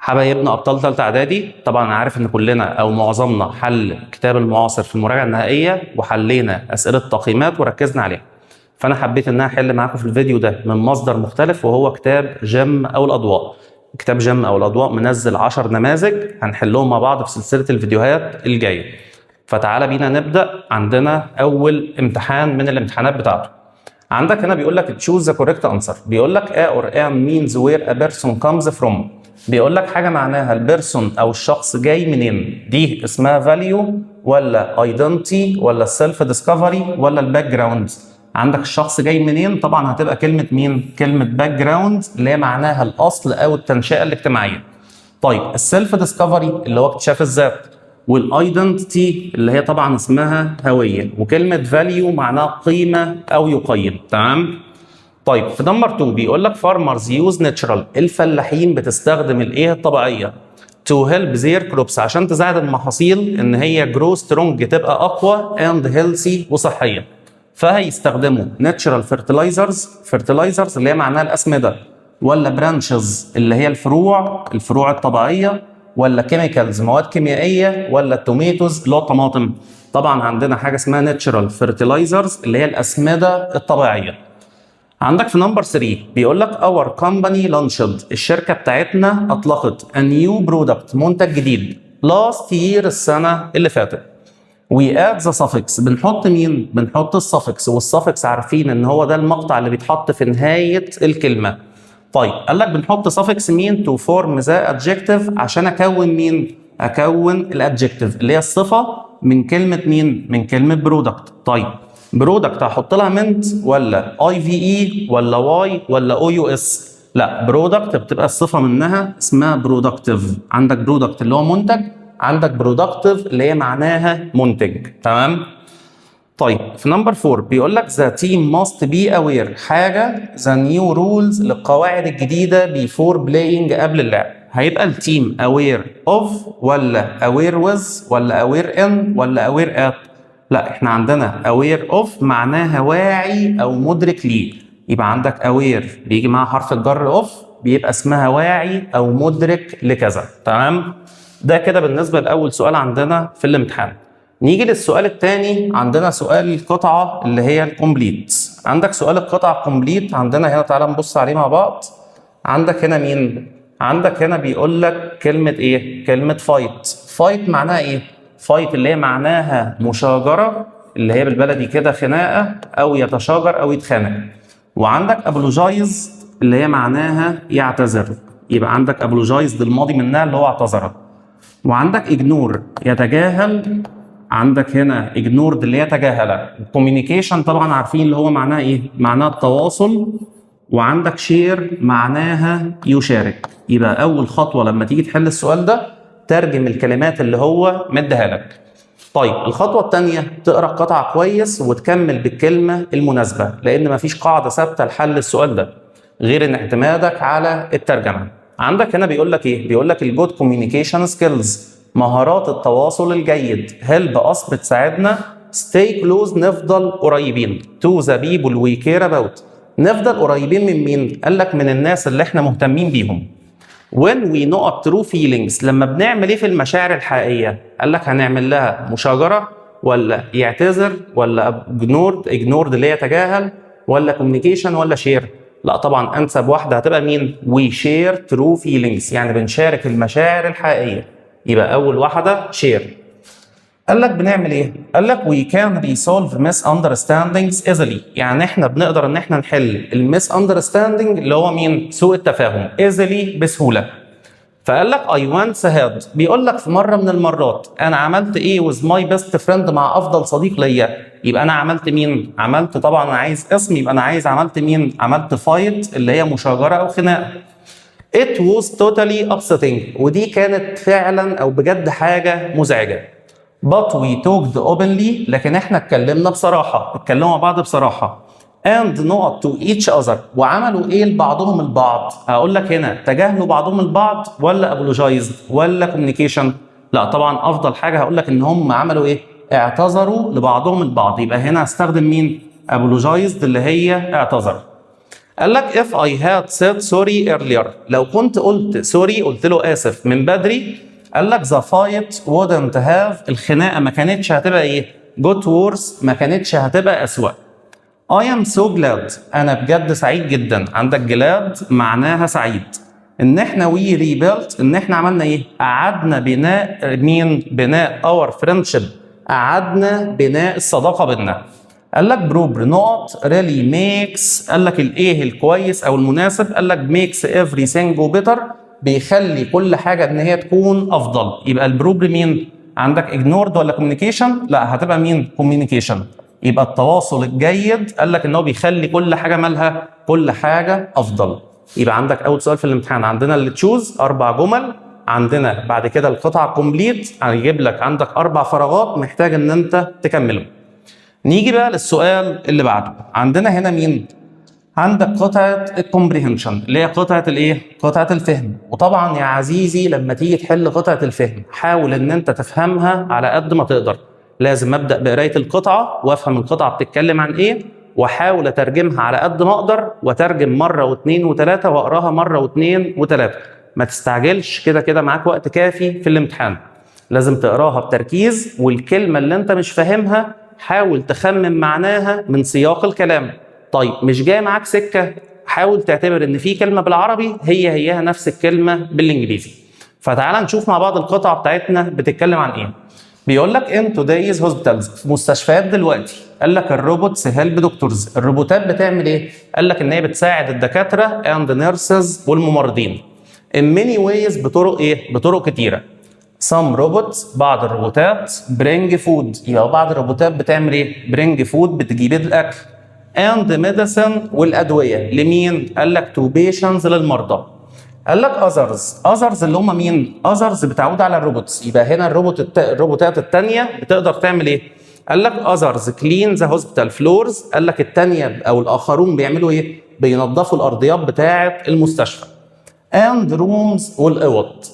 حبايبنا ابطال ثالثه اعدادي، طبعا انا عارف ان كلنا او معظمنا حل كتاب المعاصر في المراجعه النهائيه وحلينا اسئله تقييمات وركزنا عليها. فانا حبيت ان انا احل معاكم في الفيديو ده من مصدر مختلف وهو كتاب جم او الاضواء. كتاب جم او الاضواء منزل 10 نماذج هنحلهم مع بعض في سلسله الفيديوهات الجايه. فتعالى بينا نبدا. عندنا اول امتحان من الامتحانات بتاعته. عندك هنا بيقول لك choose the correct answer. بيقول لك a or am means where a person comes from. بيقول لك حاجه معناها البيرسون او الشخص جاي منين. دي اسمها value ولا identity ولا self discovery ولا الباك جراوند. عندك الشخص جاي منين، طبعا هتبقى كلمه مين؟ كلمه باك جراوند اللي هي معناها الاصل او التنشئه الاجتماعيه. طيب السيلف ديسكفري اللي هو اكتشاف الذات، والايدنتيتي اللي هي طبعا اسمها هويه، وكلمه فاليو معناها قيمه او يقيم. تمام. طيب في نمبر 2 بيقول لك فارمرز يوز ناتشرال. الفلاحين بتستخدم الايه الطبيعيه تو هيلب زير كروبس عشان تساعد المحاصيل ان هي جرو سترونج تبقى اقوى اند هيلثي وصحيه. فهيستخدموا ناتشرال فيرتلايزرز اللي هي معناها الاسمده، ولا برانشز اللي هي الفروع الطبيعيه، ولا كيميكالز مواد كيميائيه، ولا توميتوز اللي هو الطماطم. طبعا عندنا حاجه اسمها ناتشرال فيرتلايزرز اللي هي الاسمده الطبيعيه. عندك في نمبر 3 بيقول لك اور كومباني لانشد. الشركه بتاعتنا اطلقت a new product منتج جديد last year السنه اللي فاتت. we add the suffix. بنحط مين؟ بنحط السفكس، والسفكس عارفين ان هو ده المقطع اللي بيتحط في نهايه الكلمه. طيب قال لك بنحط suffix مين؟ to form the adjective عشان اكون مين؟ اكون الادجكتيف اللي هي الصفه من كلمه مين؟ من كلمه برودكت. طيب برودكت هحط لها منت ولا اي في اي ولا واي ولا او يو اس؟ لا، برودكت بتبقى الصفه منها اسمها برودكتيف. عندك برودكت اللي هو منتج، عندك برودكتيف اللي هي معناها منتج. تمام. طيب في نمبر 4 بيقول لك the team must be aware حاجه the new rules للقواعد الجديده before playing قبل اللعب. هيبقى التيم aware of ولا aware with ولا aware in ولا aware at؟ لا، احنا عندنا aware of معناها واعي او مدرك ليه. يبقى عندك aware بيجي معاها حرف الجر of بيبقى اسمها واعي او مدرك لكذا. تمام. ده كده بالنسبه لاول سؤال عندنا في الامتحان. نيجي للسؤال الثاني. عندنا سؤال القطعه اللي هي الكومبليت. عندك سؤال القطعه كومبليت عندنا هنا، تعالى نبص عليه مع بعض. عندك هنا مين؟ عندك هنا بيقول لك كلمه ايه؟ كلمه فايت. فايت معناها ايه؟ فايت اللي هي معناها مشاجره، اللي هي بالبلدي كده خناقه او يتشاجر او يتخانق. وعندك ابولوجايز اللي هي معناها يعتذر. يبقى عندك ابولوجايز ده الماضي منها اللي هو اعتذر. وعندك اجنور يتجاهل. عندك هنا اجنورد اللي هي تجاهل. الكوميونيكيشن طبعا عارفين اللي هو معناه ايه؟ معناه التواصل. وعندك شير معناها يشارك. يبقى اول خطوه لما تيجي تحل السؤال ده ترجم الكلمات اللي هو مديها لك. طيب الخطوه الثانيه تقرا القطعه كويس وتكمل بالكلمه المناسبه، لان مفيش قاعده ثابته لحل السؤال ده غير ان اعتمادك على الترجمه. عندك هنا بيقول لك ايه؟ بيقول لك الجود كوميونيكيشن سكيلز مهارات التواصل الجيد هيلب اس بتساعدنا ستي كلوز نفضل قريبين تو ذا بيبل وي كير اباوت. نفضل قريبين من مين؟ قال لك من الناس اللي احنا مهتمين بيهم. when we know true feelings لما بنعمل ايه في المشاعر الحقيقيه؟ قال لك هنعمل لها مشاجره ولا يعتذر ولا ignored اللي هي يتجاهل ولا communication ولا شير؟ لا طبعا انسب واحده هتبقى مين؟ we share true feelings يعني بنشارك المشاعر الحقيقيه. يبقى اول واحده شير. قال لك بنعمل ايه؟ قال لك we can resolve misunderstandings easily يعني احنا بنقدر ان احنا نحل الميس اندرستاندينج اللي هو مين؟ سوء التفاهم easily بسهوله. فقال لك I once had بيقول لك في مره من المرات انا عملت ايه with my best friend مع افضل صديق ليا. يبقى انا عملت مين؟ عملت طبعا انا عايز اسم، يبقى انا عملت مين؟ عملت فايت اللي هي مشاجره او خناقه. It was totally upsetting ودي كانت فعلا او بجد حاجه مزعجه. But we talked openly لكن احنا اتكلمنا بصراحه، اتكلموا مع بعض بصراحه. And not to each other وعملوا ايه لبعضهم البعض؟ هقول لك هنا تجاهلوا بعضهم البعض ولا apologized ولا communication؟ لا طبعا افضل حاجه هقول لك ان هم عملوا ايه؟ اعتذروا لبعضهم البعض. يبقى هنا هستخدم مين؟ apologized اللي هي اعتذر. قال لك if I had said sorry earlier، لو كنت قلت سوري، قلت له اسف من بدري، قال لك the fight wouldn't have، الخناقه ما كانتش هتبقى ايه؟ got worse، ما كانتش هتبقى اسوأ. I am so glad، انا بجد سعيد جدا. عندك glad معناها سعيد. ان احنا we rebuilt، ان احنا عملنا ايه؟ اعدنا بناء مين؟ بناء our friendship، اعدنا بناء الصداقه بينا. قال لك بروبر نوت really makes، قال لك الايه الكويس او المناسب، قال لك makes everything go better، بيخلي كل حاجه ان هي تكون افضل. يبقى البروبر مين؟ عندك ignored ولا communication؟ لا، هتبقى مين؟ communication. يبقى التواصل الجيد قال لك ان هو بيخلي كل حاجه مالها؟ كل حاجه افضل. يبقى عندك اول سؤال في الامتحان عندنا اللي تشوز 4 جمل، عندنا بعد كده القطعه كومبليت، هيجيب لك عندك 4 فراغات محتاج ان انت تكملهم. نيجي بقى للسؤال اللي بعده، عندنا هنا مين؟ عندك قطعه الكومبريهنشن اللي هي قطعه الايه؟ قطعه الفهم. وطبعا يا عزيزي لما تيجي تحل قطعه الفهم حاول ان انت تفهمها على قد ما تقدر. لازم ابدا بقرايه القطعه وافهم القطعه بتتكلم عن ايه، واحاول اترجمها على قد ما اقدر، واترجم مره واثنين وثلاثه، واقراها مره واثنين وثلاثه. ما تستعجلش، كده كده معاك وقت كافي في الامتحان. لازم تقراها بتركيز، والكلمه اللي انت مش فاهمها حاول تخمن معناها من سياق الكلام. طيب مش جاي معاك سكه، حاول تعتبر ان في كلمه بالعربي هيها نفس الكلمه بالانجليزي. فتعال نشوف مع بعض القطعه بتاعتنا بتتكلم عن ايه. بيقول لك in today's hospitals، في مستشفيات دلوقتي، قال لك الروبوتس هيلب دكتورز، الروبوتات بتعمل ايه؟ قال لك ان هي بتساعد الدكاتره and nurses والممرضين in many ways، بطرق ايه؟ بطرق كتيره. some robots، بعض الروبوتات bring food، يبقى بعض الروبوتات بتعمل ايه؟ bring food، بتجيب الاكل. and medicine، والادويه لمين؟ قال لك to patients، للمرضى. قال لك others اللي هم مين؟ others بتعود على الروبوتس، يبقى هنا الروبوتات الثانيه بتقدر تعمل ايه؟ قال لك others clean the hospital floors، قال لك الثانيه او الاخرون بيعملوا ايه؟ بينظفوا الارضيات بتاعه المستشفى. and rooms، والاوض.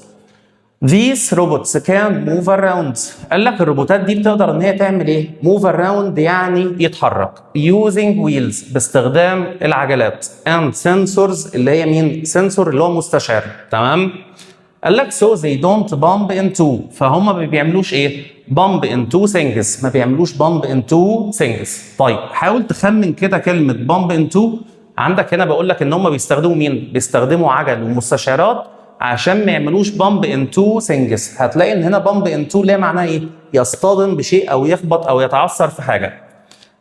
These robots can move around، قال لك الروبوتات دي بتقدر ان هي تعمل ايه؟ move around يعني يتحرك. using wheels، باستخدام العجلات. and sensors، اللي هي مين؟ sensor اللي هو مستشعر، تمام؟ قال لك so they don't bump into، فهم ما بيعملوش ايه؟ bump into things، ما بيعملوش bump into things. طيب حاول تخمن كده كلمة bump into. عندك هنا بقول لك ان هم بيستخدموا مين؟ بيستخدموا عجل ومستشعرات عشان ما يعملوش بامب انتو ثينجز. هتلاقي ان هنا بامب انتو ليه معناه ايه؟ يصطدم بشيء او يخبط او يتعثر في حاجه.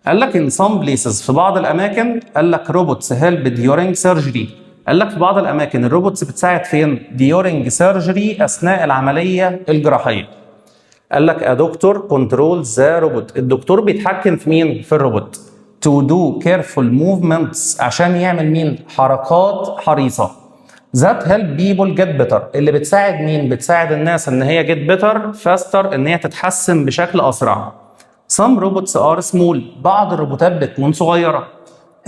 قال لك in some places، في بعض الاماكن، قال لك robots help during surgery، قال لك في بعض الاماكن الروبوتس بتساعد فين؟ during surgery، اثناء العمليه الجراحيه. قال لك a doctor controls the robot، الدكتور بيتحكم في مين؟ في الروبوت. to do careful movements، عشان يعمل مين؟ حركات حريصه. that help people get better، اللي بتساعد مين؟ بتساعد الناس ان هي get better faster، ان هي تتحسن بشكل اسرع. some robots are small، بعض الروبوتات بتكون صغيره.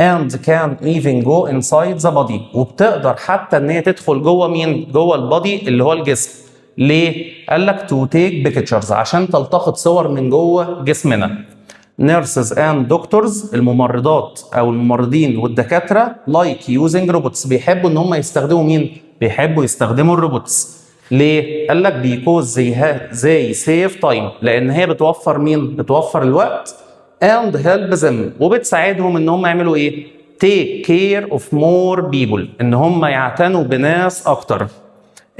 and can even go inside the body، وبتقدر حتى ان هي تدخل جوه مين؟ جوه البادي اللي هو الجسم. ليه؟ قال لك to take pictures، عشان تلتقط صور من جوه جسمنا. nurses and doctors، الممرضات او الممرضين والدكاتره like using robots، بيحبوا ان هم يستخدموا مين؟ بيحبوا يستخدموا الروبوتس. ليه؟ قال لك because they save time، لان هي بتوفر مين؟ بتوفر الوقت. and help them، وبتساعدهم ان هم يعملوا ايه؟ take care of more people، ان هم يعتنوا بناس اكتر.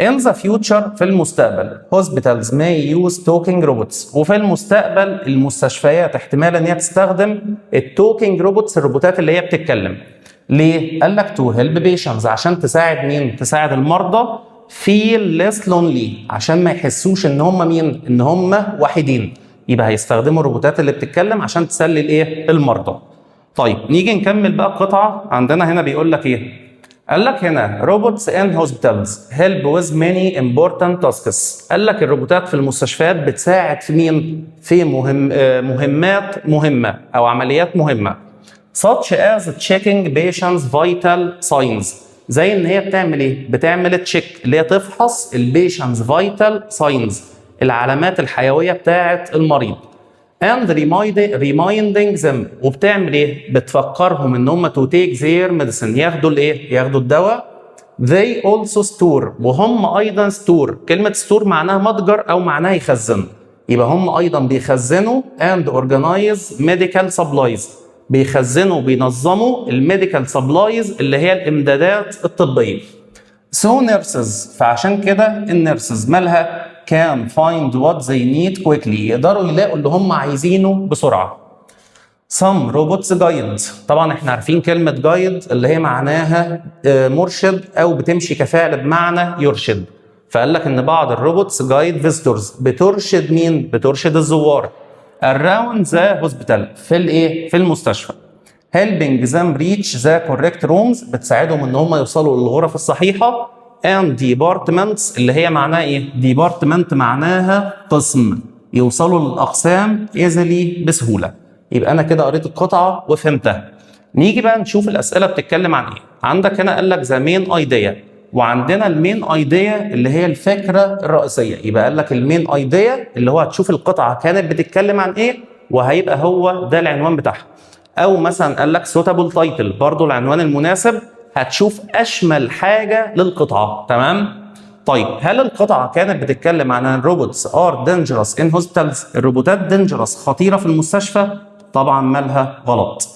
In the future، في المستقبل hospitals may use talking robots، وفي المستقبل المستشفيات احتمال ان هي تستخدم التوكينج روبوتس، الروبوتات اللي هي بتتكلم. ليه؟ قال لك to help patients، عشان تساعد مين؟ تساعد المرضى feel less lonely، عشان ما يحسوش ان هم مين؟ ان هم وحيدين. يبقى هيستخدموا الروبوتات اللي بتتكلم عشان تسلي الايه؟ المرضى. طيب نيجي نكمل بقى القطعه. عندنا هنا بيقول لك ايه؟ قال لك هنا robots in hospitals help with many important tasks، قال لك الروبوتات في المستشفيات بتساعد في مين؟ في مهمات مهمة أو عمليات مهمة. such as checking patients vital signs، زي إن هي بتعمل إيه؟ بتعمل تشيك، اللي هي تفحص البيشنتس vital signs، العلامات الحيوية بتاعة المريض. and reminding them. وبتعمل ايه؟ بتفكرهم ان هم to take their medicine، ياخدوا الايه؟ ياخدوا الدواء. they also store، وهم ايضا store. كلمة store معناها متجر او معناها يخزن، يبقى هم ايضا بيخزنوا and organize medical supplies، بيخزنوا بينظموا الميديكال سبلايز اللي هي الامدادات الطبيه. So nurses، فعشان كده النيرسز مالها can find what they need quickly، يقدروا يلاقوا اللي هم عايزينه بسرعه. Some robots guide، طبعا احنا عارفين كلمه guide اللي هي معناها مرشد او بتمشي كفعل بمعنى يرشد، فقال لك ان بعض الروبوتس guide visitors، بترشد مين؟ بترشد الزوار. around the hospital، في الايه؟ في المستشفى. helping them reach the correct rooms، بتساعدهم ان هم يوصلوا للغرف الصحيحه. and departments، اللي هي معناها ايه؟ department معناها قسم، يوصلوا للاقسام easily، بسهوله. يبقى انا كده قريت القطعه وفهمتها. نيجي بقى نشوف الاسئله بتتكلم عن ايه. عندك هنا قال لك the main idea، وعندنا المين ايديا اللي هي الفكره الرئيسيه. يبقى قال لك المين ايديا اللي هو هتشوف القطعه كانت بتتكلم عن ايه وهيبقى هو ده العنوان بتاعها. او مثلا قال لك سوتابل تايتل، برضو العنوان المناسب، هتشوف اشمل حاجه للقطعه. تمام؟ طيب هل القطعه كانت بتتكلم عن الروبوتس ار دينجرس ان هوسبيتالز؟ الروبوتات دينجرس خطيره في المستشفى؟ طبعا مالها غلط.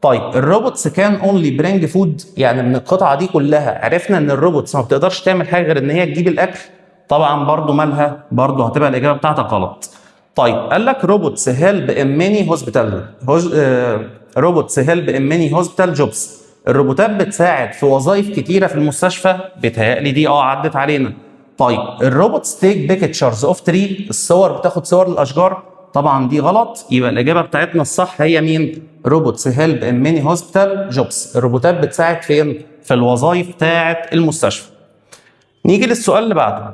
طيب الروبوتس كان اونلي برينج فود، يعني من القطعه دي كلها عرفنا ان الروبوتس ما بتقدرش تعمل حاجه غير ان هي تجيب الاكل؟ طبعا برضو مالها؟ برضو هتبقى الاجابه بتاعتك غلط. طيب قال لك روبوتس هيلب ان ماني هوسبيتال، روبوتس هيلب ان ماني هوسبيتال جوبز، الروبوتات بتساعد في وظائف كتيره في المستشفى؟ بيتهيألي دي عدت علينا. طيب الروبوتس تيك بيكتشرز اوف تري، الصور بتاخد صور للاشجار؟ طبعا دي غلط. يبقى الاجابه بتاعتنا الصح هي مين؟ روبوتس هيلب ان ماني هوسبيتال جوبز، الروبوتات بتساعد فين؟ في الوظائف بتاعه المستشفى. نيجي للسؤال اللي بعده.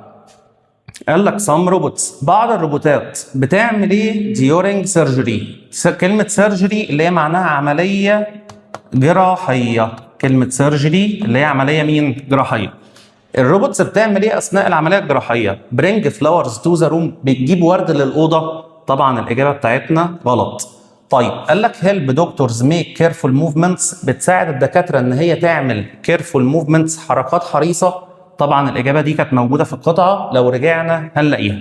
قال لك سام روبوتس، بعض الروبوتات بتعمل ايه during surgery؟ كلمه surgery اللي هي معناها عمليه جراحيه، كلمه surgery اللي هي عمليه مين؟ جراحيه. الروبوتس بتعمل ايه اثناء العمليه الجراحيه؟ bring flowers to the room، بتجيب ورد للاوضه؟ طبعا الاجابه بتاعتنا غلط. طيب قال لك هيلب دكتورز ميك كيرفول موفمنتس، بتساعد الدكاتره ان هي تعمل كيرفول موفمنتس، حركات حريصه؟ طبعا الاجابه دي كانت موجوده في القطعه، لو رجعنا هنلاقيها.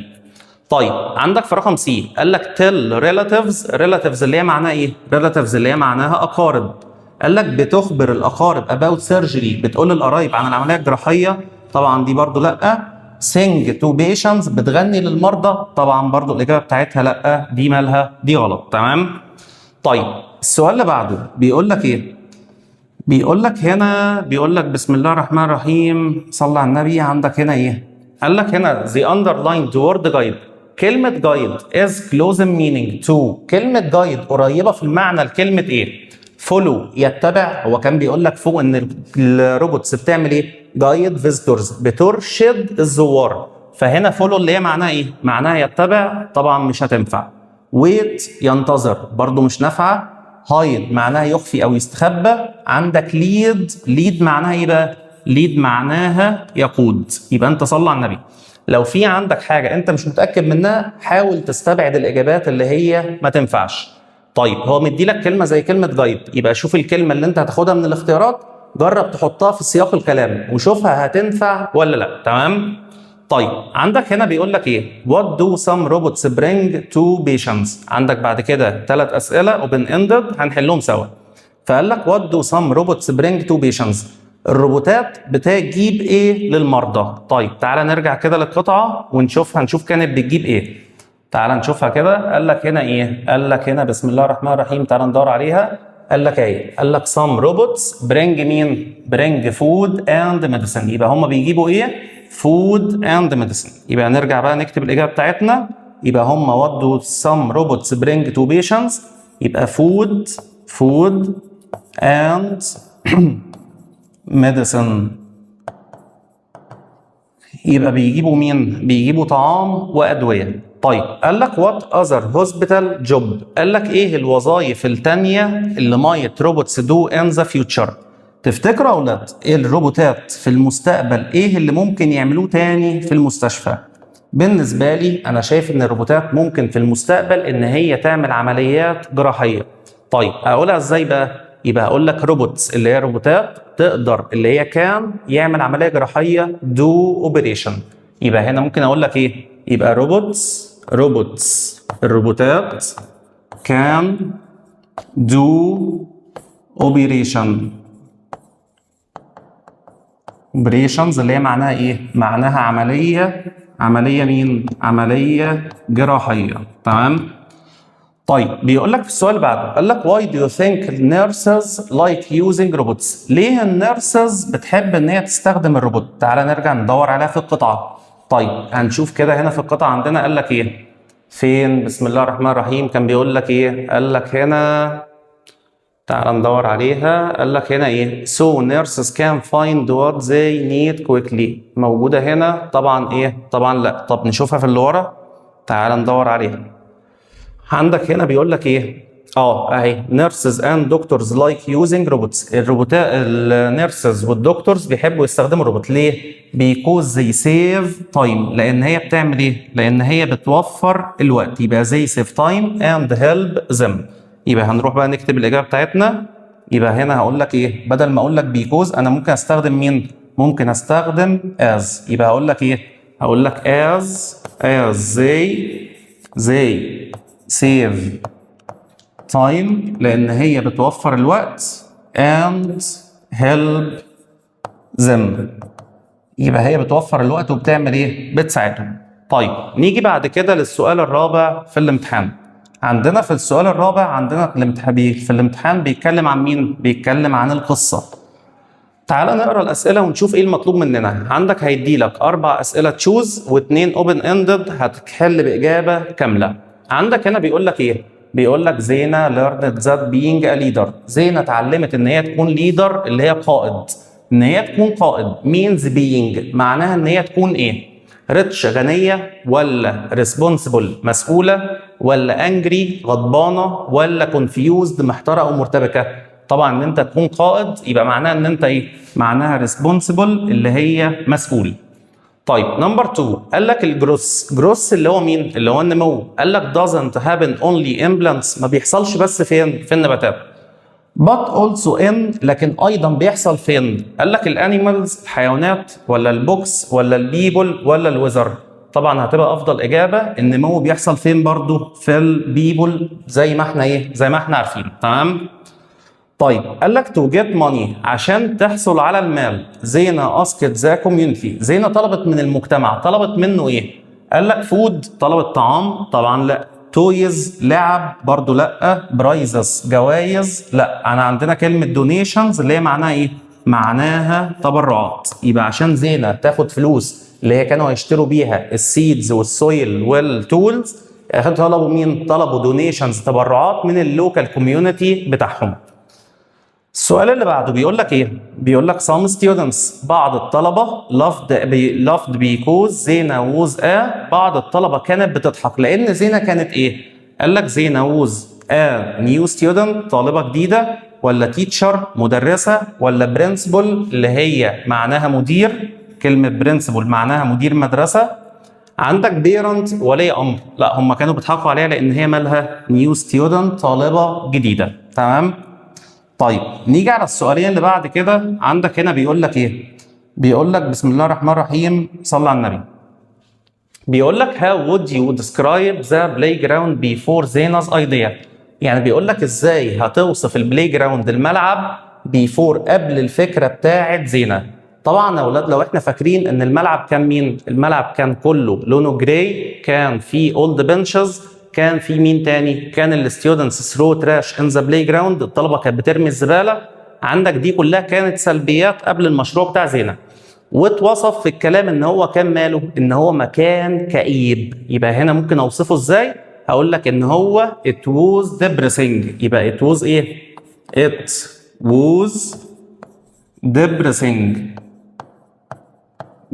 طيب عندك في رقم سي قال لك تيل ريلاتيفز، ريلاتيفز اللي هي معناها ايه؟ ريلاتيفز اللي هي معناها اقارب. قال لك بتخبر الاقارب about surgery، بتقول للقرايب عن العمليه الجراحيه؟ طبعا دي برضو لا. sing to patients، بتغني للمرضى؟ طبعا برضو الاجابه بتاعتها لا، دي مالها؟ دي غلط. تمام؟ طيب السؤال اللي بعده بيقول لك ايه؟ بيقول لك هنا، بيقول لك بسم الله الرحمن الرحيم، صلى على النبي. عندك هنا ايه؟ قال لك هنا the underlined word guide، كلمة guide is close in meaning to، كلمة guide قريبة في المعنى لكلمة ايه؟ follow، يتبع. هو كان بيقول لك فوق ان الروبوتس بتعمل ايه؟ guide visitors، بترشد الزوار. فهنا follow اللي هي معناها ايه؟ معناها يتبع؟ طبعا مش هتنفع. wait ينتظر، برضو مش نافعة. hide معناها يخفي او يستخبى. عندك lead معناها ايه بقى؟ lead معناها يقود. يبقى انت صلى على النبي، لو في عندك حاجه انت مش متاكد منها حاول تستبعد الاجابات اللي هي ما تنفعش. طيب هو مدي لك كلمه زي كلمه جايد، يبقى شوف الكلمه اللي انت هتاخدها من الاختيارات، جرب تحطها في سياق الكلام وشوفها هتنفع ولا لا. تمام؟ طيب عندك هنا بيقول لك ايه؟ What do some robots bring to patients؟ عندك بعد كده 3 اسئله open ended هنحلهم سوا. فقال لك What do some robots bring to patients؟ الروبوتات بتجيب ايه للمرضى؟ طيب تعالى نرجع كده للقطعه ونشوفها، هنشوف كانت بتجيب ايه. تعالى نشوفها كده. قال لك هنا ايه؟ قال لك هنا بسم الله الرحمن الرحيم، تعالى ندور عليها. قال لك ايه؟ قال لك some robots bring مين؟ bring food and medicine. يبقى هم بيجيبوا ايه؟ food and medicine. يبقى نرجع بقى نكتب الإجابة بتاعتنا. يبقى هم what do some robots bring to patients؟ يبقى food and medicine. يبقى بيجيبوا مين؟ بيجيبوا طعام وأدوية. طيب قال لك what other hospital job؟ قال لك ايه الوظائف التانية اللي might robots do in the future؟ تفتكروا يا اولاد ايه الروبوتات في المستقبل ايه اللي ممكن يعملوه تاني في المستشفى؟ بالنسبة لي أنا شايف إن الروبوتات ممكن في المستقبل إن هي تعمل عمليات جراحية. طيب أقولها إزاي بقى؟ يبقى هقول لك روبوتس اللي هي روبوتات تقدر اللي هي كان يعمل عملية جراحية دو أوبريشن. يبقى هنا ممكن أقول لك إيه؟ يبقى روبوتس الروبوتات كان دو اوبريشنز اللي هي معناها ايه؟ معناها عمليه مين؟ عمليه جراحيه. تمام؟ طيب بيقول لك في السؤال اللي بعده قال لك why do you think nurses like using robots؟ ليه النيرسز بتحب ان هي تستخدم الروبوت؟ تعالى نرجع ندور عليها في القطعه. طيب هنشوف كده هنا في القطعه عندنا قال لك ايه؟ فين؟ بسم الله الرحمن الرحيم. كان بيقول لك ايه؟ قال لك هنا، تعال ندور عليها. قال لك هنا ايه؟ so nurses can find what they need quickly. موجودة هنا طبعا ايه؟ طبعا لا. طب نشوفها في اللي ورا. تعال ندور عليها. عندك هنا بيقول لك ايه؟ اهي nurses and doctors like using robots. الروبوتات النيرسز والدكتورز بيحبوا يستخدموا الروبوت. ليه؟ because they save time. لان هي بتعمل ايه؟ لان هي بتوفر الوقت. يبقى they save time and help them. يبقى هنروح بقى نكتب الإجابة بتاعتنا. يبقى هنا هقول لك إيه؟ بدل ما أقول لك بيكوز أنا ممكن أستخدم مين؟ ممكن أستخدم as. يبقى هقول لك إيه؟ هقول لك as they save time لأن هي بتوفر الوقت and help them. يبقى هي بتوفر الوقت وبتعمل إيه؟ بتساعدهم. طيب نيجي بعد كده للسؤال الرابع في الامتحان. عندنا في السؤال الرابع عندنا في الامتحان بيتكلم عن مين؟ بيتكلم عن القصة. تعال نقرا الأسئلة ونشوف إيه المطلوب مننا. عندك هيدي لك 4 أسئلة تشوز و2 اوبن اندد هتحل بإجابة كاملة. عندك هنا بيقول لك إيه؟ بيقول لك زينة learned that being a leader. زينة اتعلمت إن هي تكون ليدر اللي هي قائد. إن هي تكون قائد means being معناها إن هي تكون إيه؟ ريتش غنية، ولا ريسبونسبل مسؤولة، ولا انجري غضبانة، ولا كونفيوزد محتارة او مرتبكة؟ طبعا ان انت تكون قائد يبقى معناها ان انت ايه؟ معناها ريسبونسبل اللي هي مسؤول. طيب نمبر 2 قال لك جروس اللي هو مين؟ اللي هو النمو. قال لك doesn't happen only in plants. ما بيحصلش بس فين؟ في النباتات. but also in لكن ايضا بيحصل فين؟ قال لك الانيمالز الحيوانات، ولا البوكس، ولا البيبل، ولا الويزر؟ طبعا هتبقى افضل اجابه النمو بيحصل فين برضو؟ في البيبل زي ما احنا ايه؟ زي ما احنا عارفين. تمام؟ طيب قال لك to get money عشان تحصل على المال. زينة asked the community. زينة طلبت من المجتمع. طلبت منه ايه؟ قال لك فود. طلبت طعام؟ طبعا لا. تويز لعب؟ برضو لا. برايزز جوائز؟ لا. انا عندنا كلمه دونيشنز اللي هي معناها ايه؟ معناها تبرعات. يبقى عشان زينه تاخد فلوس اللي هي كانوا هيشتروا بيها السيدز والسويل والتولز، طلبوا مين؟ طلبوا دونيشنز تبرعات من اللوكال كوميونتي بتاعهم. السؤال اللي بعده بيقول لك ايه؟ بيقول لك some students بعض الطلبه loved because زينة was a. بعض الطلبه كانت بتضحك لان زينة كانت ايه؟ قال لك زينة was a new student طالبه جديده، ولا teacher مدرسه، ولا principal اللي هي معناها مدير. كلمه principal معناها مدير مدرسه. عندك parent ولي امر. لا هم كانوا بيضحكوا عليها لان هي مالها new student طالبه جديده. تمام؟ طيب نيجي على السؤالين اللي بعد كده. عندك هنا بيقول لك ايه؟ بيقول لك بسم الله الرحمن الرحيم صلى على النبي. بيقول لك how would you describe the playground before Zena's idea؟ يعني بيقول لك ازاي هتوصف البلاي جراوند الملعب before قبل الفكره بتاعت زينة. طبعا يا اولاد لو احنا فاكرين ان الملعب كان مين؟ الملعب كان كله لونه جراي، كان فيه اولد بنشز، كان في مين تاني؟ كان الستودنتس ثرو تراش ان ذا بلاي جراوند. الطلبه كانت بترمي الزباله. عندك دي كلها كانت سلبيات قبل المشروع بتاع زينة. واتوصف في الكلام ان هو كان ماله؟ ان هو مكان كئيب. يبقى هنا ممكن اوصفه ازاي؟ هقول لك ان هو it was depressing. يبقى it was ايه؟ it was depressing.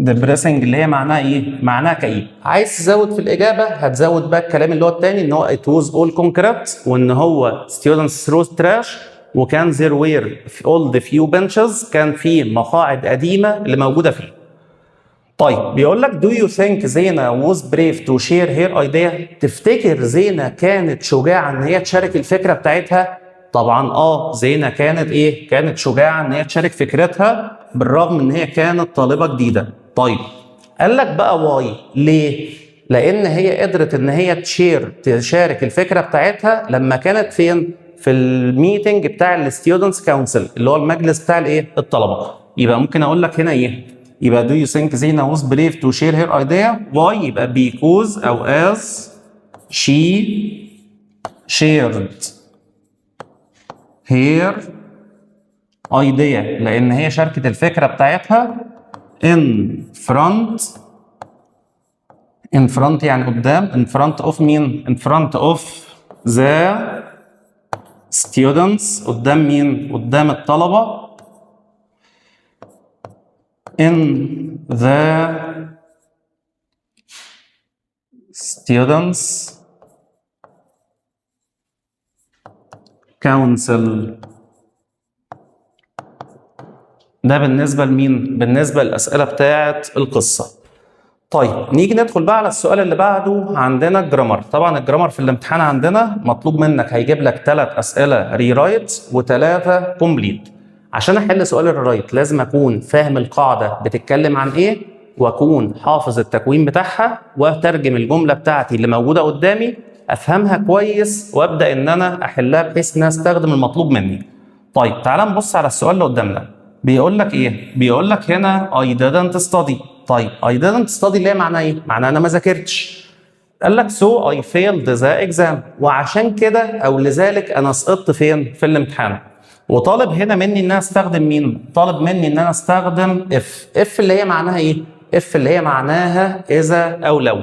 depressing اللي هي معناها ايه؟ معناها كئيب. عايز تزود في الاجابه هتزود بقى الكلام اللي هو الثاني ان هو it was all concrete، وان هو students threw trash، وكان there were all the few benches، كان في مقاعد قديمه اللي موجوده فيه. طيب بيقول لك do you think زينة was brave to share her idea؟ تفتكر زينة كانت شجاعة ان هي تشارك الفكرة بتاعتها؟ طبعا زينة كانت ايه؟ كانت شجاعة ان هي تشارك فكرتها بالرغم ان هي كانت طالبة جديدة. طيب قال لك بقى واي ليه؟ لان هي قدرت ان هي تشارك الفكرة بتاعتها لما كانت فين؟ في الميتنج بتاع الستودنتس كونسل اللي هو المجلس بتاع الايه؟ الطلبة. يبقى ممكن اقول لك هنا ايه؟ يبقى do you think زينة was brave to share her idea؟ why؟ يبقى because أو as she shared her idea، لأن هي شاركت الفكرة بتاعتها in front يعني قدام، in front of مين؟ in front of the students، قدام مين؟ قدام الطلبة in the students council. ده بالنسبة لمين؟ بالنسبة للأسئلة بتاعت القصة. طيب نيجي ندخل بقى على السؤال اللي بعده. عندنا الجرامر. طبعا الجرامر في الامتحان عندنا مطلوب منك هيجيب لك 3 أسئلة ريرايت و3 كومبليت. عشان أحل سؤال الريرايت لازم أكون فاهم القاعدة بتتكلم عن إيه، وأكون حافظ التكوين بتاعها، وأترجم الجملة بتاعتي اللي موجودة قدامي أفهمها كويس، وأبدأ إن أنا أحلها بحيث إن أنا أستخدم المطلوب مني. طيب تعال نبص على السؤال اللي قدامنا. بيقول لك ايه؟ بيقول لك هنا I didn't study. طيب I didn't study اللي هي معناها ايه؟ معناها انا ما ذاكرتش. قال لك so I failed the exam، وعشان كده او لذلك انا سقطت فين؟ في الامتحان. وطالب هنا مني ان انا استخدم مين؟ طالب مني ان انا استخدم if اللي هي معناها ايه؟ if اللي هي معناها اذا او لو.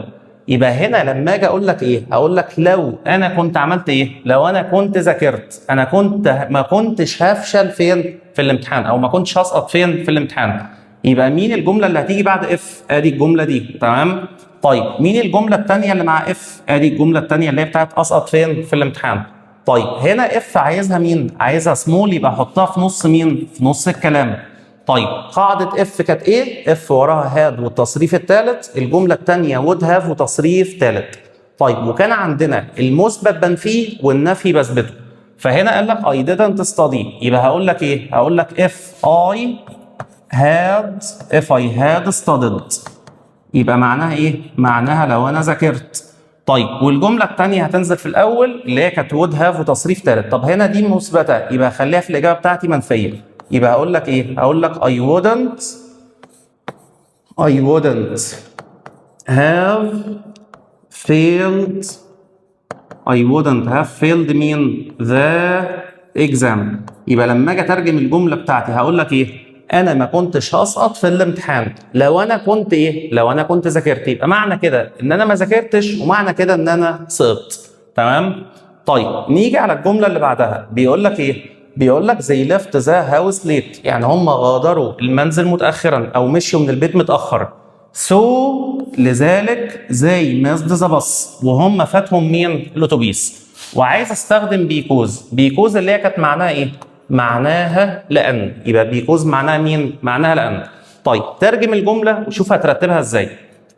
يبقى هنا لما اجي اقول لك ايه؟ هقول لك لو انا كنت عملت ايه؟ لو انا كنت ذاكرت، انا ما كنتش هفشل فين؟ في الامتحان، او ما كنتش هسقط فين؟ في الامتحان. يبقى مين الجمله اللي هتيجي بعد اف؟ ادي الجمله دي، تمام؟ طيب مين الجمله الثانيه اللي مع اف؟ ادي الجمله الثانيه اللي هي بتاعت اسقط فين؟ في الامتحان. طيب هنا اف عايزها مين؟ عايزها سمول، يبقى احطها في نص مين؟ في نص الكلام. طيب قاعدة اف كانت ايه؟ اف وراها هاد والتصريف الثالث، الجملة الثانية would have وتصريف ثالث. طيب وكان عندنا المثبت بنفيه والنفي بثبته. فهنا قال لك I didn't study، يبقى هقول لك ايه؟ هقول لك if I had studied، يبقى معناها ايه؟ معناها لو انا ذاكرت. طيب والجمله الثانيه هتنزل في الاول اللي هي كانت would have وتصريف ثالث. طب هنا دي مثبته، يبقى خليها في الاجابه بتاعتي منفيه. يبقى هقول لك ايه؟ هقول لك I wouldn't have failed مين؟ the exam. يبقى لما اجي اترجم الجمله بتاعتي هقول لك ايه؟ انا ما كنتش هسقط في الامتحان لو انا كنت ايه؟ لو انا كنت ذاكرت. يبقى معنى كده ان انا ما ذاكرتش، ومعنى كده ان انا سقطت، تمام؟ طيب نيجي على الجمله اللي بعدها. بيقول لك ايه؟ بيقول لك they left the house late، يعني هم غادروا المنزل متاخرا او مشيوا من البيت متاخر. so لذلك they missed the bus، وهم فاتهم مين؟ الاتوبيس. وعايز استخدم بيكوز اللي هي كانت معناها ايه؟ معناها لان. يبقى بيكوز معناها مين؟ معناها لان. طيب ترجم الجمله وشوف هترتبها ازاي.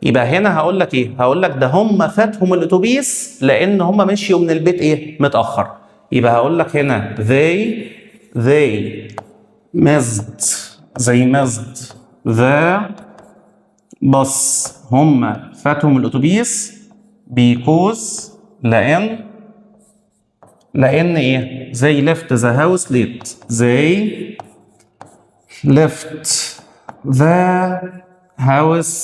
يبقى هنا هقول لك ايه؟ هقول لك ده هم فاتهم الاتوبيس لان هم مشيوا من البيت ايه؟ متاخر. يبقى هقول لك هنا they missed the bus، هم فاتهم الاتوبيس because لان ايه؟ they left the house late، they left the house،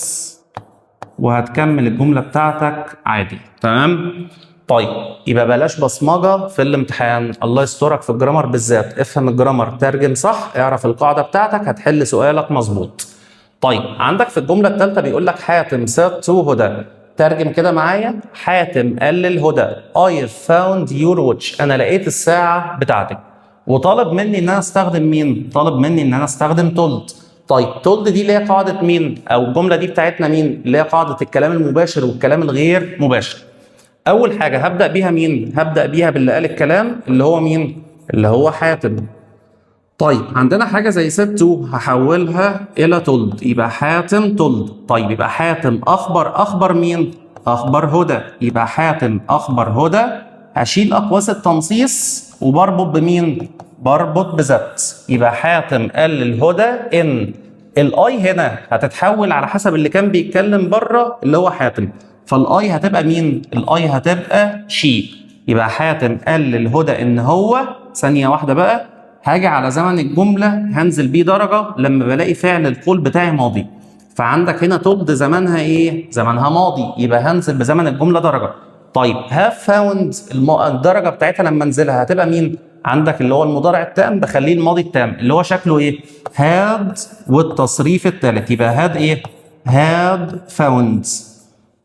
وهتكمل الجمله بتاعتك عادي، تمام؟ طيب يبقى بلاش بصمجه في الامتحان، الله يسترك في الجرامر بالذات. افهم الجرامر، ترجم صح، اعرف القاعده بتاعتك، هتحل سؤالك مظبوط. طيب عندك في الجمله الثالثه بيقول لك حاتم said to هدى. ترجم كده معايا. حاتم قال للهدى I found your watch، انا لقيت الساعه بتاعتك. وطالب مني ان انا استخدم مين؟ طالب مني ان انا استخدم told. طيب told دي اللي هي قاعده مين؟ او الجمله دي بتاعتنا مين؟ اللي هي قاعده الكلام المباشر والكلام الغير مباشر. اول حاجه هبدا بيها مين؟ هبدا بيها باللي قال الكلام اللي هو مين؟ اللي هو حاتم. طيب عندنا حاجة زي said to هحولها إلى told، يبقى حاتم told. طيب يبقى حاتم أخبر مين؟ أخبر هدى. يبقى حاتم أخبر هدى، هشيل أقواس التنصيص وبربط بمين؟ بربط بذات. يبقى حاتم قال للهدى إن الأي هنا هتتحول على حسب اللي كان بيتكلم بره اللي هو حاتم، فالأي هتبقى مين؟ الأي هتبقى شي. يبقى حاتم قال للهدى إن هو، ثانية واحدة بقى، هاجي على زمن الجملة هنزل بيه درجة لما بلاقي فعل القول بتاعي ماضي. فعندك هنا تولد زمانها ايه؟ زمانها ماضي، يبقى هنزل بزمن الجملة درجة. طيب هاف فاوند الدرجة بتاعتها لما انزلها هتبقى مين؟ عندك اللي هو المضارع التام بخليه الماضي التام اللي هو شكله ايه؟ هاد والتصريف الثالث، يبقى هاد ايه؟ هاد فاوند.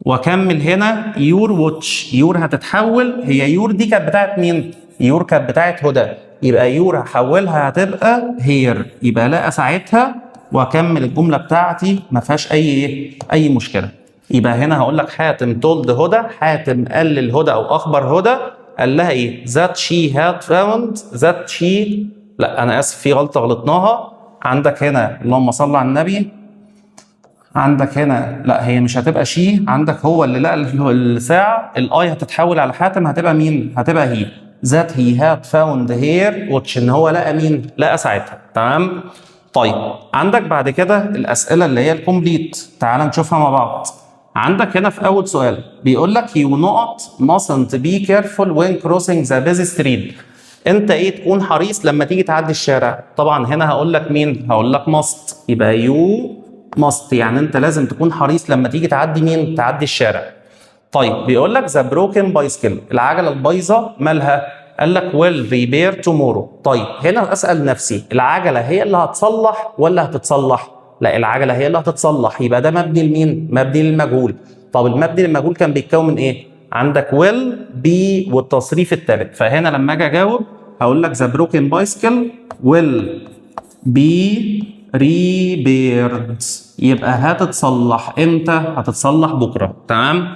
واكمل هنا يور واتش، يور هتتحول، هي يور دي كانت بتاعت مين؟ يور كانت بتاعت هدى، يبقى يور هحولها هتبقى هير، يبقى لا ساعتها واكمل الجمله بتاعتي ما فيهاش اي مشكله. يبقى هنا هقول لك حاتم تولد هدى، حاتم قال للهدى او اخبر هدى، قال لها ايه؟ ذات شي هاد فاوند، ذات شي، لا انا اسف في غلطه غلطناها. عندك هنا اللهم صل على النبي، عندك هنا لا هي مش هتبقى شي، عندك هو اللي لقى الساعه، الاي هتتحول على حاتم هتبقى مين؟ هتبقى هي. that he had found here which ان هو لقى مين؟ لقى ساعتها. تمام؟ طيب عندك بعد كده الاسئله اللي هي الكومبليت، تعال نشوفها مع بعض. عندك هنا في اول سؤال بيقول لك you mustn't be careful when crossing the busy street. انت ايه تكون حريص لما تيجي تعدي الشارع؟ طبعا هنا هقول لك مين؟ هقول لك must، يبقى you must يعني انت لازم تكون حريص لما تيجي تعدي مين؟ تعدي الشارع. طيب بيقول لك ذا بروكن بايسكل، العجله البايظه مالها؟ قال لك ويل ريبير تومورو. طيب هنا اسال نفسي العجله هي اللي هتصلح ولا هتتصلح؟ لا العجله هي اللي هتتصلح، يبقى ده مبني لمين؟ مبني للمجهول. طب المبني للمجهول كان بيتكون من ايه؟ عندك ويل بي والتصريف الثالث، فهنا لما اجي اجاوب هقول لك ذا بروكن بايسكل ويل بي ريبيرد، يبقى هتتصلح امتى؟ هتتصلح بكره. تمام؟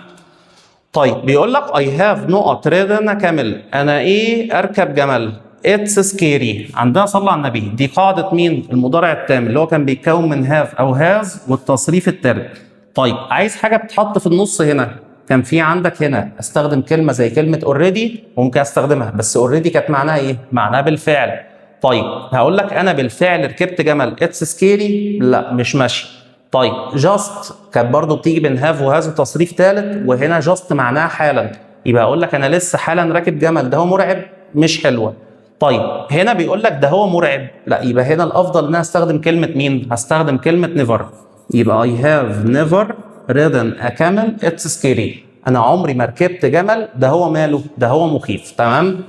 طيب بيقول لك I have not ridden كامل، انا ايه؟ اركب جمل. It's scary، عندنا صلى على النبي، دي قاعده مين؟ المضارع التام اللي هو كان بيتكون من have او has والتصريف الثالث. طيب عايز حاجه بتتحط في النص هنا، كان في عندك هنا استخدم كلمه زي كلمه already، ممكن استخدمها، بس already كانت معناها ايه؟ معناها بالفعل. طيب هقول لك انا بالفعل ركبت جمل It's scary، لا مش ماشي. طيب جاست كانت برضه بتيجي بين هاف وهاز وتصريف ثالث، وهنا جاست معناها حالا، يبقى اقول لك انا لسه حالا راكب جمل، ده هو مرعب؟ مش حلوه. طيب هنا بيقول لك ده هو مرعب، لا يبقى هنا الافضل ان انا استخدم كلمه مين؟ هستخدم كلمه نيفر، يبقى I have never ridden a camel it's scary، انا عمري ما ركبت جمل، ده هو ماله؟ ده هو مخيف. تمام؟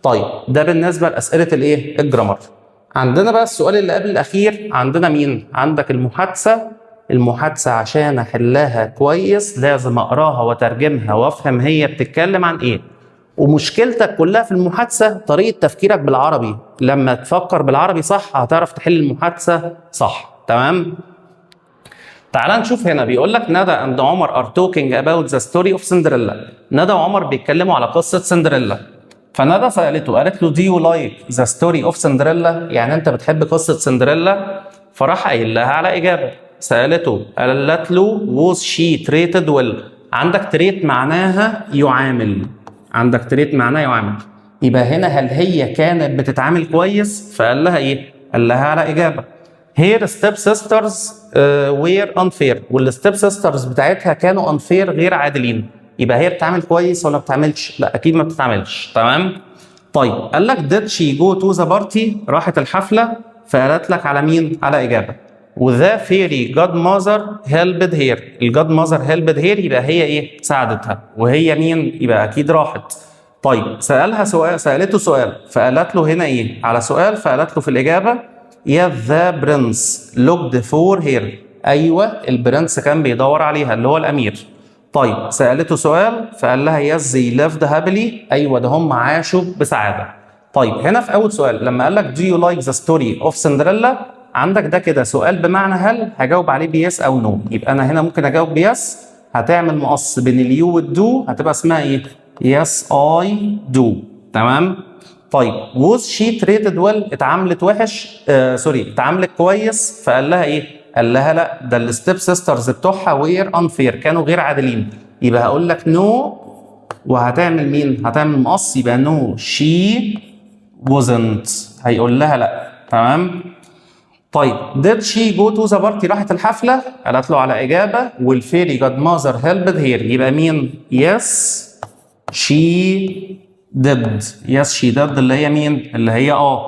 طيب ده بالنسبه لاسئله الايه؟ الجرامر. عندنا بقى السؤال اللي قبل الاخير، عندنا مين؟ عندك المحادثه. المحادثه عشان احلها كويس لازم اقراها واترجمها وافهم هي بتتكلم عن ايه. ومشكلتك كلها في المحادثه طريقه تفكيرك بالعربي، لما تفكر بالعربي صح هتعرف تحل المحادثه صح. تمام؟ تعال نشوف هنا بيقول لك ندى and عمر are talking about the story of Cinderella. ندى وعمر بيتكلموا على قصه سندريلا. فندى سالته قالت له do you like the story of Cinderella؟ يعني انت بتحب قصه سندريلا؟ فراح قايل لها على اجابه. سالته قالت له was she treated well؟ عندك تريت معناها يعامل، عندك تريت معناها يعامل، يبقى هنا هل هي كانت بتتعامل كويس؟ فقال لها ايه؟ قال لها على اجابه her step sisters were unfair، والستيب سيسترز بتاعتها كانوا unfair غير عادلين، يبقى هي بتتعامل كويس ولا ما بتتعاملش؟ لا اكيد ما بتتعاملش. تمام؟ طيب قال لك did she go to the party؟ راحت الحفله، فقالت لك على مين؟ على اجابه وذا fairy godmother helped her، الجاد ماذر helped her يبقى هي ايه؟ ساعدتها، وهي مين؟ يبقى اكيد راحت. طيب سالها سؤال، سالته سؤال، فقالت له هنا ايه؟ على سؤال، فقالت له في الاجابه yes the prince looked for her، ايوه البرنس كان بيدور عليها اللي هو الامير. طيب سالته سؤال، فقال لها yes they lived happily، ايوه ده هم عاشوا بسعاده. طيب هنا في اول سؤال لما قال لك do you like the story of Cinderella، عندك ده كده سؤال بمعنى هل، هجاوب عليه بيس او نو، يبقى انا هنا ممكن اجاوب بيس، هتعمل مقص بين اليو والدو، هتبقى اسمها ايه؟ yes I do. تمام؟ طيب was she treated well اتعاملت وحش اتعاملت كويس، فقال لها ايه؟ قال لها لا، ده الستيب سيسترز بتوعها were unfair كانوا غير عادلين. يبقى هقول لك no وهتعمل مين؟ هتعمل مقص، يبقى no she wasn't، هيقول لها لا. تمام؟ طيب did she go to the party راحت الحفلة؟ قالت له على إجابة والفيري جاد ماذر helped her، يبقى مين؟ yes she did. yes she did اللي هي مين؟ اللي هي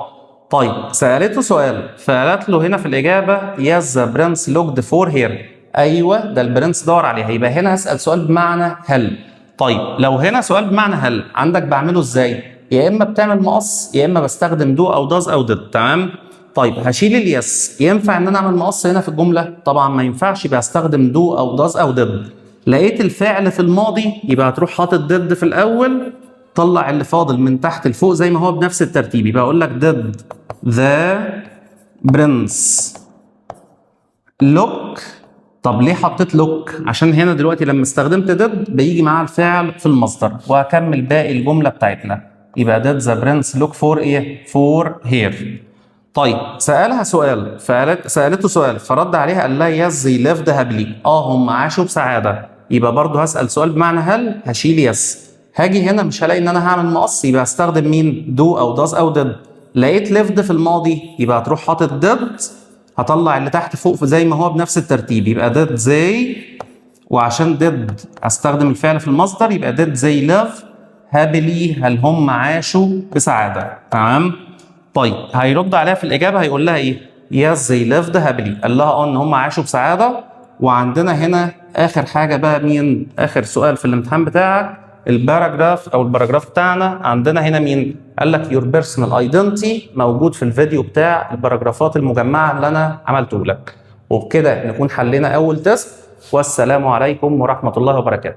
طيب سألته سؤال فقالت له هنا في الإجابة yes the prince looked for her، أيوه ده البرنس دور عليها. يبقى هنا هسأل سؤال بمعنى هل. طيب لو هنا سؤال بمعنى هل عندك بعمله ازاي؟ يا اما بتعمل مقص يا اما بستخدم دو او داز او ديد. تمام؟ طيب هشيل اليس، ينفع ان انا اعمل مقص هنا في الجمله؟ طبعا ما ينفعش، يبقى هستخدم دو او داز او ديد. لقيت الفعل في الماضي يبقى هتروح حاطط ديد في الاول، طلع اللي فاضل من تحت لفوق زي ما هو بنفس الترتيب. يبقى اقول لك ديد ذا برنس لوك. طب ليه حطيت لوك؟ عشان هنا دلوقتي لما استخدمت ديد بيجي معاه الفعل في المصدر، وهكمل باقي الجمله بتاعتنا. يبقى ديد ذا برنس لوك فور ايه؟ فور هير. طيب سالها سؤال سالته سؤال فرد عليها قال لها يس زي ليفد هابلي، هم عاشوا بسعاده. يبقى برضه هسال سؤال بمعنى هل، هشيل يس. هاجي هنا مش هلاقي ان انا هعمل مقص، يبقى هستخدم مين؟ دو او داز او ديد. لقيت ليفد في الماضي يبقى هتروح حاطط ديد، هطلع اللي تحت فوق زي ما هو بنفس الترتيب. يبقى ديد زي، وعشان ديد استخدم الفعل في المصدر يبقى ديد زي ليف هابلي، هل هم عاشوا بسعاده. تمام؟ طيب هيرد عليها في الاجابه هيقول لها ايه؟ يس زي ليفد هابلي، قال لها ان هم عاشوا بسعاده. وعندنا هنا اخر حاجه بقى مين؟ اخر سؤال في الامتحان بتاعك الباراجراف او الباراجراف بتاعنا. عندنا هنا مين؟ قال لك يور بيرسونال ايدنتي، موجود في الفيديو بتاع الباراجرافات المجمعه اللي انا عملته لك. وبكده نكون حلينا اول تيست، والسلام عليكم ورحمه الله وبركاته.